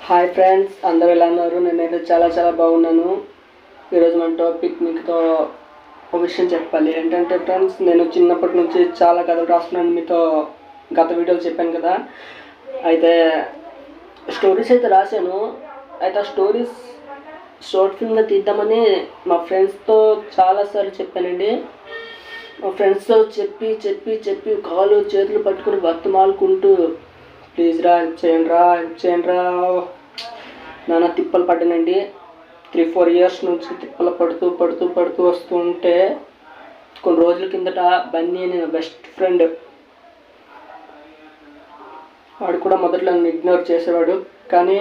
Hi friends, అందరూ ఎలా ఉన్నారు? నేనైతే చాలా బాగున్నాను. ఈరోజు మన టాపిక్ మీతో ఒక విషయం చెప్పాలి. ఏంటంటే ఫ్రెండ్స్, నేను చిన్నప్పటి నుంచి చాలా కథలు రాస్తున్నాను. మీతో గత వీడియోలు చెప్పాను కదా. అయితే స్టోరీస్ అయితే రాశాను. అయితే ఆ స్టోరీస్ షార్ట్ ఫిల్మ్గా తీద్దామని మా ఫ్రెండ్స్తో చాలాసార్లు చెప్పానండి. మా ఫ్రెండ్స్తో చెప్పి కాలు చేతులు పట్టుకుని బతిమాలుకుంటూ, ప్లీజ్ రా, హెల్ప్ చేయండి రా నాన్న తిప్పలు పడ్డానండి. 3-4 ఇయర్స్ నుంచి తిప్పలు పడుతూ వస్తూ ఉంటే, కొన్ని రోజుల కిందట బన్నీ అని నా బెస్ట్ ఫ్రెండ్, వాడు కూడా మొదట్లో నన్ను ఇగ్నోర్ చేసేవాడు. కానీ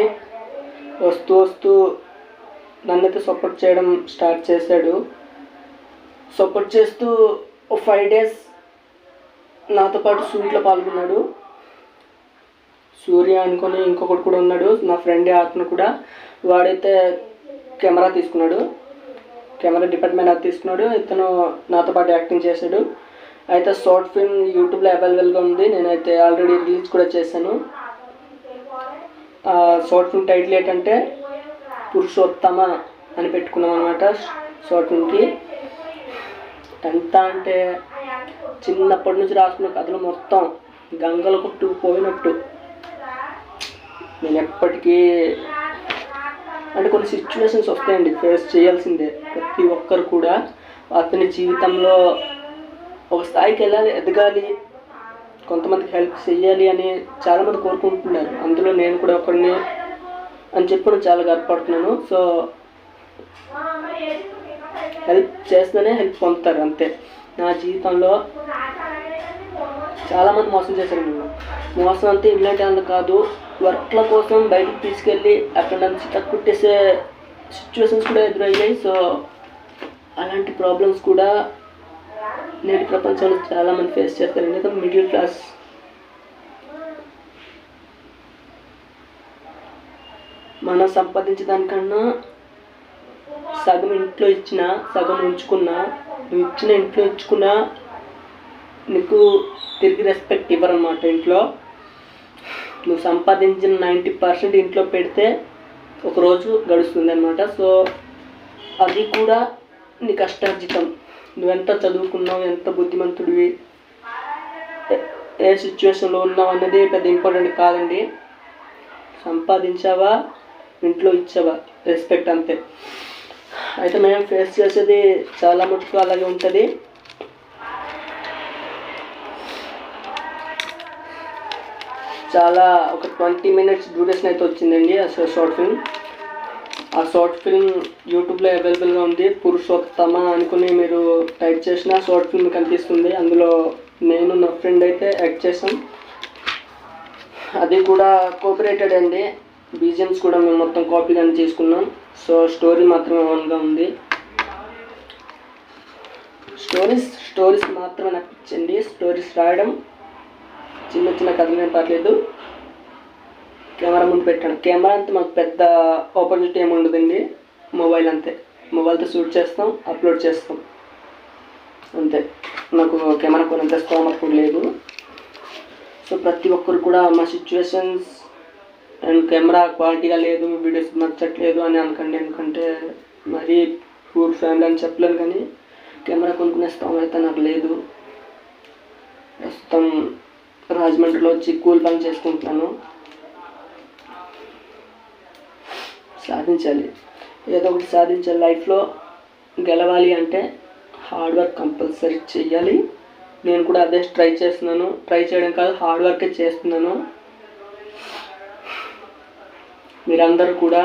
వస్తూ నన్నైతే సపోర్ట్ చేయడం స్టార్ట్ చేశాడు. సపోర్ట్ చేస్తూ 5 days నాతో పాటు షూట్లో పాల్గొన్నాడు. సూర్య అనుకొని ఇంకొకటి కూడా ఉన్నాడు, నా ఫ్రెండే అతను కూడా. వాడైతే కెమెరా తీసుకున్నాడు, కెమెరా డిపార్ట్మెంట్ అది తీసుకున్నాడు. ఇతను నాతో పాటు యాక్టింగ్ చేశాడు. అయితే షార్ట్ ఫిల్మ్ యూట్యూబ్లో అవైలబుల్గా ఉంది. నేనైతే ఆల్రెడీ రిలీజ్ కూడా చేశాను. షార్ట్ ఫిల్మ్ టైటిల్ ఏంటంటే పురుషోత్తమ అని పెట్టుకున్నాం అనమాట. షార్ట్ ఫిల్మ్కి ఎంత అంటే, చిన్నప్పటి నుంచి రాసుకున్న కథలు మొత్తం గంగలు కొట్టు పోయినట్టు. నేను ఎప్పటికీ అంటే కొన్ని సిచ్యువేషన్స్ వస్తాయండి, ఫేస్ చేయాల్సిందే ప్రతి ఒక్కరు కూడా. అతని జీవితంలో ఒక స్థాయికి వెళ్ళాలి, ఎదగాలి, కొంతమందికి హెల్ప్ చేయాలి అని చాలామంది కోరుకుంటున్నారు. అందులో నేను కూడా ఒకరిని అని చెప్పి నేను చాలా గర్వపడుతున్నాను. సో హెల్ప్ చేస్తేనే హెల్ప్ పొందుతారు, అంతే. నా జీవితంలో చాలామంది మోసం చేశారు. నేను మోసం అంతే ఇలాంటి అంత కాదు, వర్క్ల కోసం బయటికి తీసుకెళ్ళి అక్కడ నుంచి తక్కుట్టేసే సిచ్యువేషన్స్ కూడా ఎదురయ్యాయి. సో అలాంటి ప్రాబ్లమ్స్ కూడా నేటి ప్రపంచంలో చాలామంది ఫేస్ చేస్తారు. ఎందుకంటే మిడిల్ క్లాస్ మనం సంపాదించే దానికన్నా సగం ఇంట్లో ఇచ్చిన, సగం ఉంచుకున్నా, నువ్వు ఇచ్చిన ఇంట్లో ఇచ్చుకున్నా నీకు తిరిగి రెస్పెక్ట్ ఇవ్వరన్నమాట. ఇంట్లో నువ్వు సంపాదించిన 90% ఇంట్లో పెడితే ఒకరోజు గడుస్తుంది అన్నమాట. సో అది కూడా నీ కష్టార్జితం. నువ్వెంత చదువుకున్నావు, ఎంత బుద్ధిమంతుడివి, ఏ సిచ్యువేషన్లో ఉన్నావు అన్నది పెద్ద ఇంపార్టెంట్ కాదండి. సంపాదించావా, ఇంట్లో ఇచ్చావా, రెస్పెక్ట్, అంతే. అయితే మేము ఫేస్ చేసేది చాలా మటుకు అలాగే ఉంటుంది. చాలా ఒక 20 minutes డ్యూరేషన్ అయితే వచ్చిందండి ఆ షార్ట్ ఫిల్మ్. ఆ షార్ట్ ఫిల్మ్ యూట్యూబ్లో అవైలబుల్గా ఉంది. పురుషోత్తమ అనుకుని మీరు టైప్ చేసిన షార్ట్ ఫిల్మ్ కనిపిస్తుంది. అందులో నేను నా ఫ్రెండ్ అయితే యాక్ట్ చేసాం. అది కూడా కోఆపరేటెడ్ అండి. బీజిఎమ్స్ కూడా మేము మొత్తం కాపీగానే చేసుకున్నాం. సో స్టోరీ మాత్రమే ఓన్గా ఉంది. స్టోరీస్ మాత్రమే నప్పించండి. స్టోరీస్ రాయడం చిన్న కథలు ఏం పర్లేదు, కెమెరా ముందు పెట్టాను. కెమెరా అంతా మాకు పెద్ద ఆపర్చునిటీ ఏమి ఉండదండి. మొబైల్ అంతే, మొబైల్తో షూట్ చేస్తాం, అప్లోడ్ చేస్తాం, అంతే. నాకు కెమెరా కొనంత స్తోమత కూడా లేదు. సో ప్రతి ఒక్కరు కూడా మా సిచ్యువేషన్స్ అండ్ కెమెరా క్వాలిటీగా లేదు, వీడియోస్ నచ్చట్లేదు అని అనకండి. ఎందుకంటే మరీ పూర్ ఫ్యామిలీ అని చెప్పలేను, కానీ కెమెరా కొనుక్కునే స్తోమత అయితే నాకు లేదు. ప్రస్తుతం రాజమండ్రిలో వచ్చి కూల్ పని చేసుకుంటున్నాను. సాధించాలి, ఏదో ఒకటి సాధించాలి లైఫ్లో. గెలవాలి అంటే హార్డ్ వర్క్ కంపల్సరీ చెయ్యాలి. నేను కూడా అదే ట్రై చేస్తున్నాను. ట్రై చేయడం కాదు, హార్డ్ వర్కే చేస్తున్నాను. మీరందరూ కూడా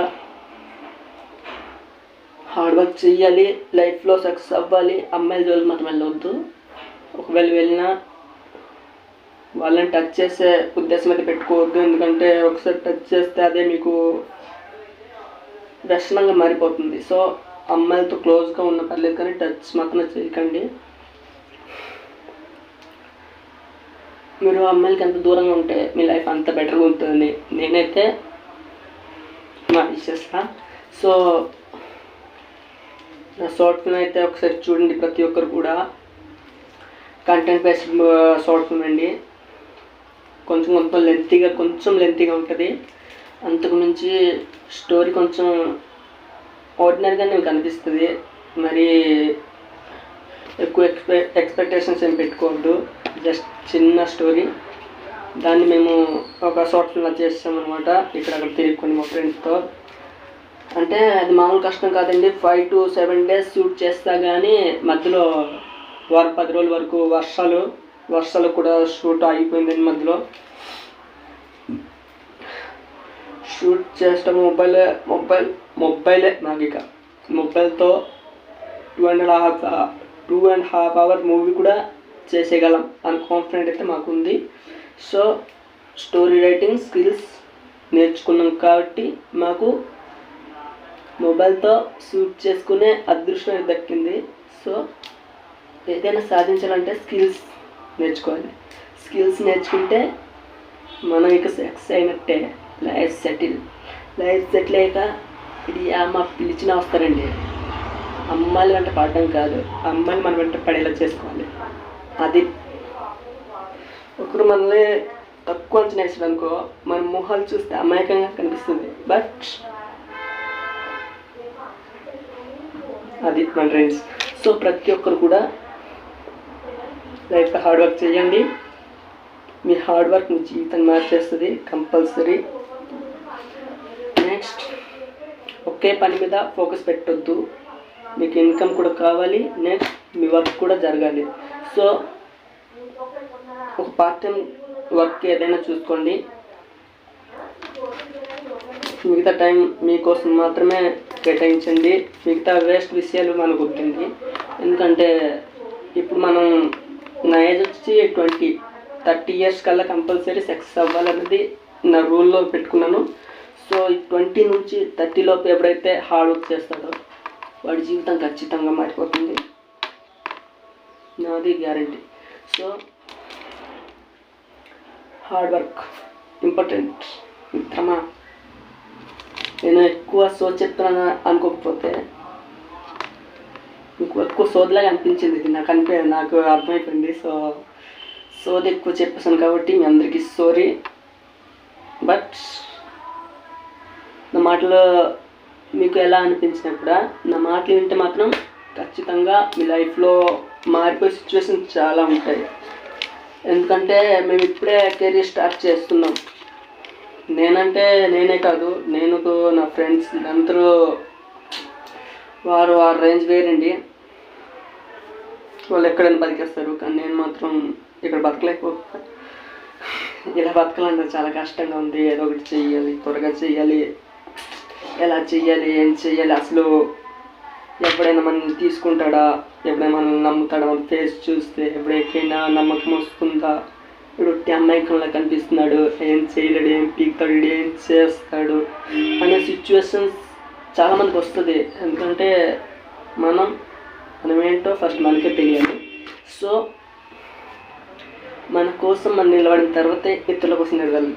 హార్డ్ వర్క్ చెయ్యాలి, లైఫ్లో సక్సెస్ అవ్వాలి. అమ్మాయిల జోలికి మాత్రం వెళ్ళవద్దు. ఒకవేళ వెళ్ళినా వాళ్ళని టచ్ చేసే ఉద్దేశం అయితే పెట్టుకోవద్దు. ఎందుకంటే ఒకసారి టచ్ చేస్తే అదే మీకు వ్యసనంగా మారిపోతుంది. సో అమ్మాయిలతో క్లోజ్గా ఉన్న పర్లేదు, కానీ టచ్ మాత్రం చేయకండి. మీరు అమ్మాయిలకి ఎంత దూరంగా ఉంటే మీ లైఫ్ అంత బెటర్గా ఉంటుంది. నేనైతే చేస్తా. సో నా షార్ట్ ఫిల్మ్ అయితే ఒకసారి చూడండి ప్రతి ఒక్కరు కూడా. కంటెంట్ బేస్డ్ షార్ట్ ఫిల్మ్ అండి. కొంచెం లెంతీగా ఉంటుంది. అంతకు మించి స్టోరీ కొంచెం ఆర్డినరీగానే కనిపిస్తుంది. మరి ఎక్కువ ఎక్స్పెక్టేషన్స్ ఏం పెట్టుకోవద్దు. జస్ట్ చిన్న స్టోరీ, దాన్ని మేము ఒక షార్ట్ ఫిల్మ్ చేసామన్నమాట. ఇక్కడ అక్కడ తిరుగుకొని మా ఫ్రెండ్స్తో. అంటే అది మామూలు కష్టం కాదండి. 5 to 7 days షూట్ చేస్తా, కానీ మధ్యలో 10 రోజుల వరకు వర్షాలు కూడా షూట్ ఆగిపోయిందండి. మధ్యలో షూట్ చేస్తాం మొబైలే నాకు. ఇక మొబైల్తో 2.5 hour మూవీ కూడా చేసేయగలం అని కాన్ఫిడెంట్ అయితే మాకు ఉంది. సో స్టోరీ రైటింగ్ స్కిల్స్ నేర్చుకున్నాం కాబట్టి మాకు మొబైల్తో షూట్ చేసుకునే అదృష్టం దక్కింది. సో ఏదైనా సాధించాలంటే స్కిల్స్ నేర్చుకోవాలి. స్కిల్స్ నేర్చుకుంటే మనం ఇక సక్సెస్ అయినట్టే. లైఫ్ సెటిల్ అయ్యాక ఇది అమ్మ పిలిచినా వస్తారండి. అమ్మాయిల వెంట పడడం కాదు, అమ్మాయిలు మన వెంట పడేలా చేసుకోవాలి. అది ఒకరు మనల్ని తక్కువ అంచనా వేసాడు అనుకో, మన మొహాలు చూస్తే అమాయకంగా కనిపిస్తుంది. బట్ అది మన ఫ్రెండ్స్. సో ప్రతి ఒక్కరు కూడా లైఫ్లో హార్డ్ వర్క్ చేయండి. మీ హార్డ్ వర్క్ మీ జీవితాన్ని మార్చేస్తుంది కంపల్సరీ. నెక్స్ట్, ఒకే పని మీద ఫోకస్ పెట్టొద్దు. మీకు ఇన్కమ్ కూడా కావాలి, నెక్స్ట్ మీ వర్క్ కూడా జరగాలి. సో ఒక పార్ట్ టైం వర్క్ ఏదైనా చూసుకోండి. మిగతా టైం మీకోసం మాత్రమే కేటాయించండి. మిగతా వేస్ట్ విషయాలు మనకు వద్దండి. ఎందుకంటే ఇప్పుడు నా ఏజ్ వచ్చి 30 years కల్లా కంపల్సరీ సక్సెస్ అవ్వాలన్నది నా రూల్లో పెట్టుకున్నాను. సో 20 నుంచి 30 లోపు ఎప్పుడైతే హార్డ్ వర్క్ చేస్తాడో వాడి జీవితం ఖచ్చితంగా మారిపోతుంది, నాది guarantee. So hard work important మిత్రమా. నేను ఎక్కువ సోది చెప్తున్నాను అనుకోకపోతే, మీకు ఎక్కువ సోదిలాగా అనిపించింది ఇది నాకు అర్థమైపోయింది. సోది ఎక్కువ చెప్పేసాను కాబట్టి మీ అందరికీ సారీ. బట్ నా మాటలు మీకు ఎలా అనిపించినప్పుడు నా మాటలు వింటే మాత్రం ఖచ్చితంగా మీ లైఫ్లో మారిపోయే సిచ్యువేషన్ చాలా ఉంటాయి. ఎందుకంటే మేము ఇప్పుడే కెరీర్ స్టార్ట్ చేస్తున్నాం. నేనే కాదు, నేను నా ఫ్రెండ్స్ అందరూ వారు రేంజ్ వేరండి. వాళ్ళు ఎక్కడైనా బతికేస్తారు, కానీ నేను మాత్రం ఇక్కడ బతకలేకపోతా. ఇలా బతకాలంటే చాలా కష్టంగా ఉంది. ఏదో ఒకటి చెయ్యాలి, త్వరగా చెయ్యాలి. ఎలా చెయ్యాలి, ఏం చెయ్యాలి, అసలు ఎప్పుడైనా మనల్ని తీసుకుంటాడా, ఎప్పుడైనా మనల్ని నమ్ముతాడా, మన ఫేస్ చూస్తే ఎప్పుడైనా నమ్మకం వస్తుందా, ఇప్పుడు అమ్మాయికంలా కనిపిస్తున్నాడు, ఏం చేయలేడు, ఏం పీకుతాడు, ఏం చేస్తాడు అనే సిచ్యువేషన్స్ చాలామందికి వస్తుంది. ఎందుకంటే మనం ఏంటో ఫస్ట్ మనకే తెలియాలి. సో మన కోసం మనం నిలబడిన తర్వాతే ఇతరుల కోసం నిలవాలి.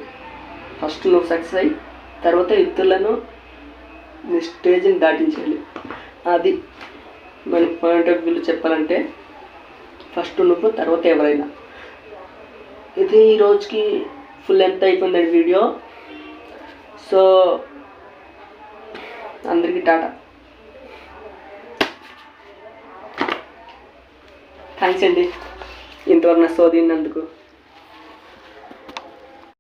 ఫస్ట్ నువ్వు సక్సెస్ అయ్యి తర్వాత ఇతరులను నీ స్టేజ్ని దాటించాలి. అది మన పాయింట్ ఆఫ్ వ్యూలో చెప్పాలంటే ఫస్ట్ నువ్వు తర్వాత ఎవరైనా. ఇది ఈ రోజుకి ఫుల్ లెంత్ అయిపోయిందండి వీడియో. సో అందరికీ టాటా, థ్యాంక్స్ అండి ఇంతవరకు నా సోదినందుకు.